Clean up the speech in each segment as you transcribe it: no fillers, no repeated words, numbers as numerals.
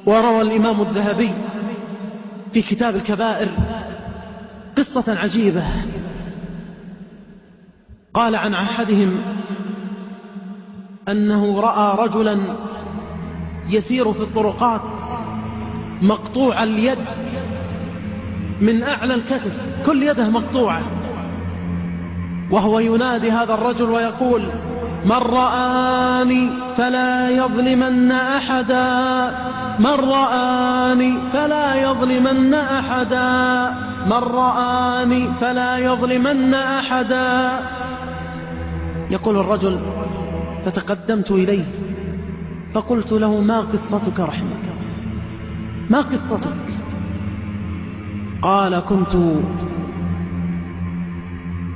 وروى الإمام الذهبي في كتاب الكبائر قصة عجيبة. قال عن أحدهم أنه رأى رجلا يسير في الطرقات مقطوع اليد من أعلى الكتف، كل يده مقطوعة، وهو ينادي هذا الرجل ويقول: من رآني فلا يظلمن أحدا، من رآني فلا يظلمن أحدا، من رآني فلا يظلمن أحدا. يقول الرجل: فتقدمت إليه فقلت له: ما قصتك رحمك، ما قصتك؟ قال: كنت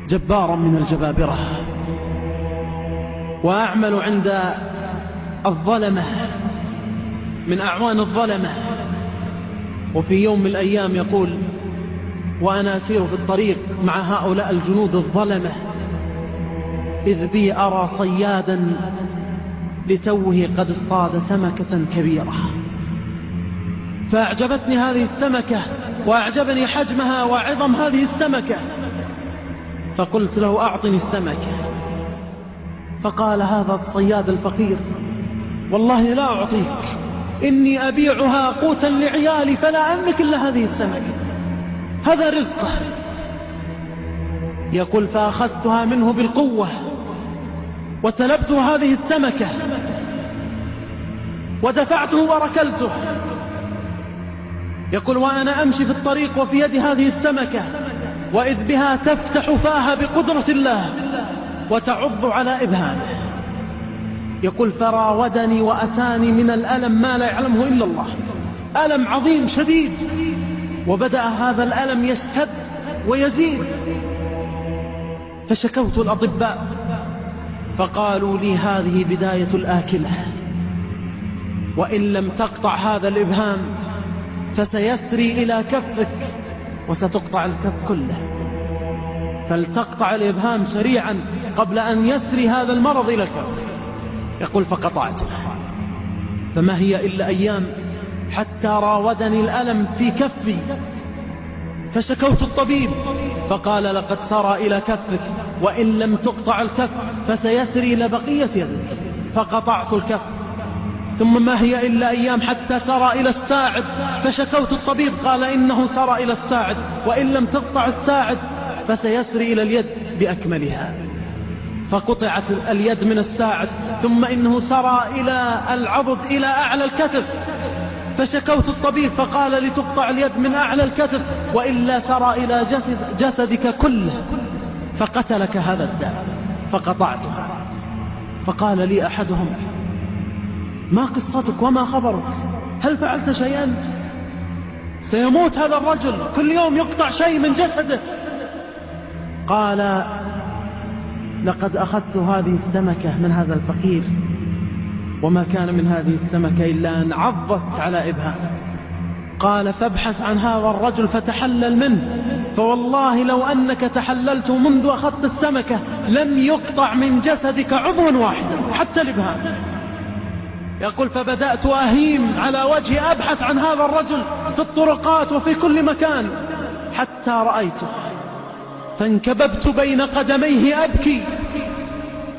جبارا من الجبابرة وأعمل عند الظلمة من أعوان الظلمة، وفي يوم من الأيام يقول: وأنا أسير في الطريق مع هؤلاء الجنود الظلمة إذ بي أرى صيادا لتوه قد اصطاد سمكة كبيرة، فأعجبتني هذه السمكة وأعجبني حجمها وعظم هذه السمكة، فقلت له: أعطني السمكة. فقال هذا الصياد الفقير: والله لا أعطيك، إني أبيعها قوتا لعيالي فلا أملك إلا هذه السمكة، هذا رزقه. يقول: فأخذتها منه بالقوة وسلبته هذه السمكة ودفعته وركلته. يقول: وأنا أمشي في الطريق وفي يدي هذه السمكة وإذ بها تفتح فاها بقدرة الله وتعض على إبهامه. يقول: فراودني وأتاني من الألم ما لا يعلمه إلا الله، ألم عظيم شديد، وبدأ هذا الألم يشتد ويزيد، فشكوت الأطباء فقالوا لي: هذه بداية الآكلة، وإن لم تقطع هذا الإبهام فسيسري إلى كفك وستقطع الكف كله، فلتقطع الإبهام سريعا قبل أن يسري هذا المرض إلى الكف. يقول: فقطعته، فما هي إلا أيام حتى راودني الألم في كفي، فشكوت الطبيب فقال: لقد سرى إلى كفك، وإن لم تقطع الكف فسيسري إلى بقية يدك، فقطعت الكف. ثم ما هي إلا أيام حتى سرى إلى الساعد، فشكوت الطبيب قال: إنه سرى إلى الساعد، وإن لم تقطع الساعد فسيسري إلى اليد بأكملها، فقطعت اليد من الساعد. ثم إنه سرى إلى العضد إلى أعلى الكتف، فشكوت الطبيب فقال: لتقطع اليد من أعلى الكتف، وإلا سرى إلى جسدك كله فقتلك هذا الداء، فقطعتها. فقال لي أحدهم: ما قصتك وما خبرك؟ هل فعلت شيئا؟ سيموت هذا الرجل، كل يوم يقطع شيء من جسده. قال: لقد أخذت هذه السمكة من هذا الفقير، وما كان من هذه السمكة إلا أن عضت على إبهامه. قال: فابحث عن هذا الرجل فتحلل منه، فوالله لو أنك تحللت منذ أخذت السمكة لم يقطع من جسدك عضوا واحدا حتى الإبهام. يقول: فبدأت أهيم على وجهي أبحث عن هذا الرجل في الطرقات وفي كل مكان حتى رأيته، فانكببت بين قدميه أبكي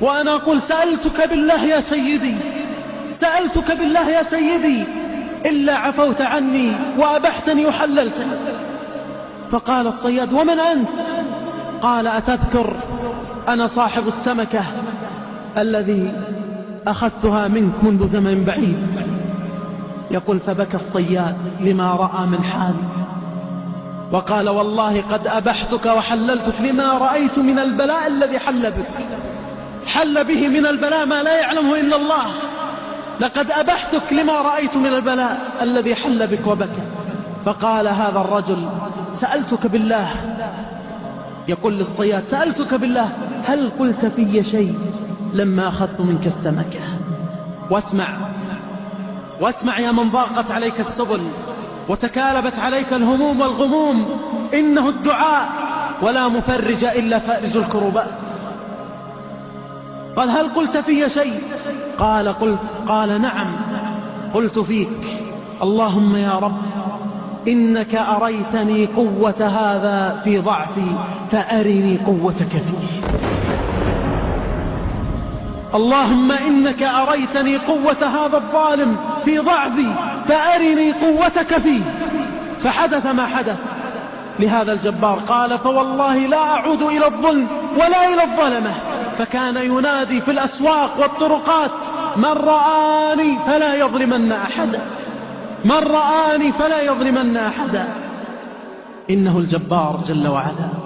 وأنا أقول: سألتك بالله يا سيدي، سألتك بالله يا سيدي، إلا عفوت عني وأبحتني وحللتني. فقال الصياد: ومن أنت؟ قال: أتذكر أنا صاحب السمكة الذي أخذتها منك منذ زمن بعيد. يقول: فبكى الصياد لما رأى من حالي، وقال: والله قد أبحتك وحللتك لما رأيت من البلاء الذي حل بك، حل به من البلاء ما لا يعلمه إلا الله، لقد أبحتك لما رأيت من البلاء الذي حل بك وبكى. فقال هذا الرجل: سألتك بالله، يقول للصياد: سألتك بالله هل قلت في شيء لما أخذت منك السمكة؟ واسمع يا من ضاقت عليك السبل وتكالبت عليك الهموم والغموم، إنه الدعاء ولا مفرج إلا فارج الكربات. قال: هل قلت في شيء؟ قال: نعم قلت فيك اللهم يا رب إنك أريتني قوة هذا في ضعفي فأرني قوتك فيه. اللهم إنك أريتني قوة هذا الظالم في ضعفي فأرني قوتك فيه. فحدث ما حدث لهذا الجبار. قال فوالله لا أعود إلى الظلم ولا إلى الظلمة. فكان ينادي في الأسواق والطرقات من رآني فلا يظلمن أحدا، من رآني فلا يظلمن أحدا. إنه الجبار جل وعلا.